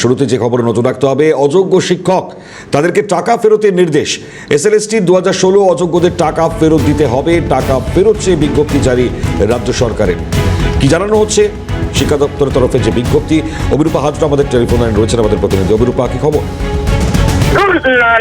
শুরুতে যে খবর নজর রাখতে হবে, অযোগ্য শিক্ষক তাদেরকে টাকা ফেরতের নির্দেশ। এসএলএসটি 2016 অযোগ্যদের টাকা ফেরত দিতে হবে। টাকা ফেরত চেয়ে বিজ্ঞপ্তি জারি রাজ্য সরকারের। কি জানানো হচ্ছে শিক্ষা দপ্তরের তরফে যে বিজ্ঞপ্তি? অভিরূপা হাজরা আমাদের টেলিফোন লাইন রয়েছেন, আমাদের প্রতিনিধি। অভিরূপা, কি খবর?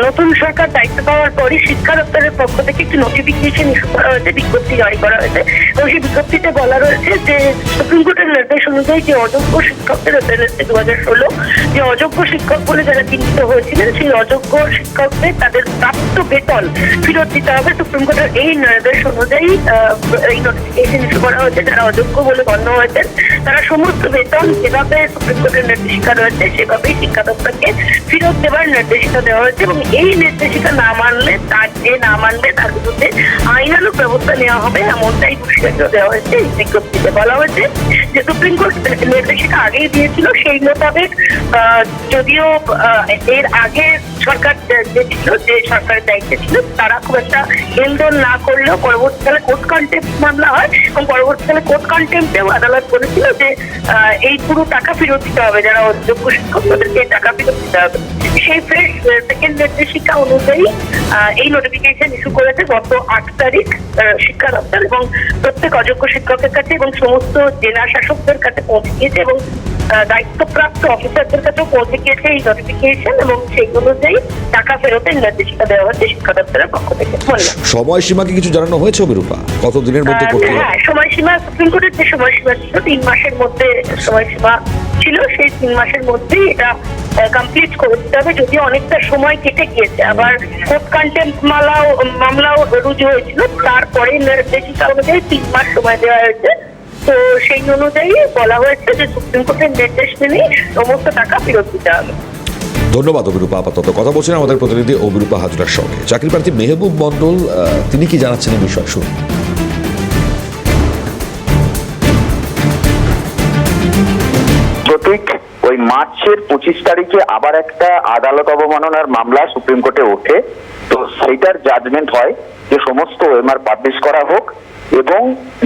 নতুন সরকার দায়িত্ব পাওয়ার পরই শিক্ষা দপ্তরের পক্ষ থেকে একটি নোটিফিকেশন ইস্যু করা হয়েছে, বিজ্ঞপ্তি জারি করা হয়েছে। এবং সেই বিজ্ঞপ্তিতে বলা রয়েছে যে সুপ্রিম কোর্টের নির্দেশ অনুযায়ী যে অযোগ্য শিক্ষকদের এসএলএসটি 2016 যে অযোগ্য শিক্ষক বলে যারা চিহ্নিত হয়েছিলেন, সেই অযোগ্য শিক্ষকদের তাদের প্রাপ্ত বেতন ফেরত দিতে হবে। সুপ্রিম কোর্টের এই নির্দেশ অনুযায়ী এই নোটিফিকেশন ইস্যু করা হয়েছে। যারা অযোগ্য বলে গণ্য হয়েছেন তারা সমস্ত বেতন যেভাবে সুপ্রিম কোর্টের নির্দেশিকা রয়েছে সেভাবেই শিক্ষা দপ্তরকে ফেরত দেওয়ার নির্দেশিকা দেওয়া হয়েছে। এবং এই নির্দেশিকা না মানলে তার বিরুদ্ধে আইনানুগ ব্যবস্থা নেওয়া হবে, এমনটাই হুঁশিয়ারিও দেওয়া হয়েছে। এই বিজ্ঞপ্তিতে বলা হয়েছে যে সুপ্রিম কোর্ট নির্দেশিকা আগেই দিয়েছিল, সেই মোতাবেক যদিও এর আগে সরকার যে সরকারের দায়িত্বে ছিল তারা খুব একটা হেলদোল না করলেও পরবর্তীকালে কোর্ট কন্টেম্প্ট মামলা হয় এবং পরবর্তীকালে কোর্ট কন্টেম্প্টেও আদালত বলেছিল যে এই পুরো টাকা ফেরত দিতে হবে, যারা অযোগ্য শিক্ষক তাদেরকে টাকা ফেরত দিতে হবে। সেই সেকেন্ড নির্দেশিকা অনুযায়ী এই নোটিফিকেশন ইস্যু করেছে গত 8 তারিখ শিক্ষা দপ্তর, এবং প্রত্যেক অযোগ্য শিক্ষকের কাছে এবং সমস্ত জেলা শাসকদের কাছে পৌঁছে গিয়েছে এবং দায়িত্বপ্রাপ্ত অফিসারদের কাছেও পৌঁছে গিয়েছে এই নোটিফিকেশন। এবং সেই অনুযায়ী টাকা ফেরতের নির্দেশিকা দেওয়া হচ্ছে শিক্ষা দপ্তরের পক্ষ থেকে। সময়সীমা কি কিছু জানানো হয়েছে অভিরূপা? কত দিনের মধ্যে করতে হবে? হ্যাঁ, সময়সীমা সুপ্রিম কোর্টের যে সময়সীমা ছিল 3 মাসের মধ্যে সময়সীমা ছিল, সেই 3 মাসের মধ্যেই এটা কমপ্লিট করে দিতে হবে। যদিও অনেকটা সময় কেটে গিয়েছে, আবার কোর্ট কন্টেম্প্ট মামলাও রুজু হয়েছিল, তারপরে নির্দেশিকা অনুযায়ী 3 মাস সময় দেওয়া হয়েছে। তো সেই অনুযায়ী বলা হয়েছে যে সুপ্রিম কোর্টের নির্দেশ মেনে সমস্ত টাকা ফেরত দিতে হবে। ধন্যবাদ অভিরূপা। আপাতত কথা বলছেন আমাদের প্রতিনিধি অভিরূপা হাজরার সঙ্গে। চাকরি প্রার্থী মেহবুব মন্ডল তিনি কি জানাচ্ছেন এই বিষয়ে শুনুন। ওই মার্চের 25 তারিখে আবার একটা আদালত অবমাননার মামলা সুপ্রিম কোর্টে ওঠে। তো সেইটার জাজমেন্ট হয় যে সমস্ত ওএমআর পাবলিশ করা হোক এবং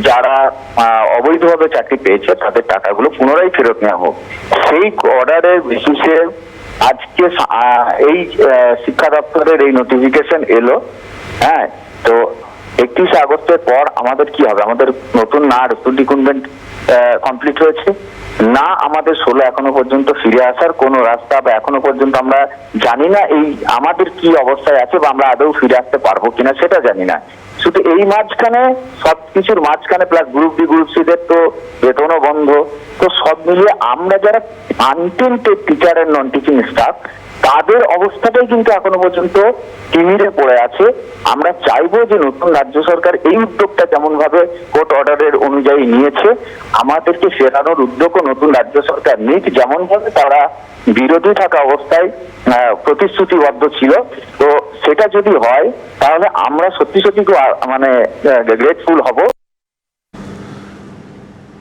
যারা অবৈধভাবে চাকরি পেয়েছে তাদের টাকাগুলো পুনরায় ফেরত নেওয়া হোক। সেই অর্ডারের বেসিসে আজকে এই শিক্ষা দপ্তরের এই নোটিফিকেশন এলো। হ্যাঁ, তো 31 আগস্টের পর আমাদের কি হবে? আমাদের নতুন না রিক্রুটমেন্ট কমপ্লিট হয়েছে না, আমাদের 16 এখনো পর্যন্ত ফিরে আসার কোনো রাস্তা বা এখনো পর্যন্ত আমরা জানি না এই আমাদের কি অবস্থায় আছে বা আমরা আদৌ ফিরে আসতে পারবো কিনা সেটা জানি না। শুধু এই মাঝখানে সবকিছুর মাঝখানে প্লাস গ্রুপ বি গ্রুপ সিদের তো বেতনও বন্ধ। তো সব মিলিয়ে আমরা যারা আনটেন্টেড teacher and non teaching staff তাদের অবস্থাটাই কিন্তু এখনো পর্যন্ত তিমিরে পড়ে আছে। আমরা চাইবো যে নতুন রাজ্য সরকার এই উদ্যোগটা যেমন ভাবে কোর্ট অর্ডারের অনুযায়ী নিয়েছে, আমাদেরকে ফেরানোর উদ্যোগও নতুন রাজ্য সরকার নিক, যেমন ভাবে তারা বিরোধী থাকা অবস্থায় প্রতিশ্রুতিবদ্ধ ছিল। তো সেটা যদি হয় তাহলে আমরা সত্যি সত্যি মানে গ্রেটফুল হব।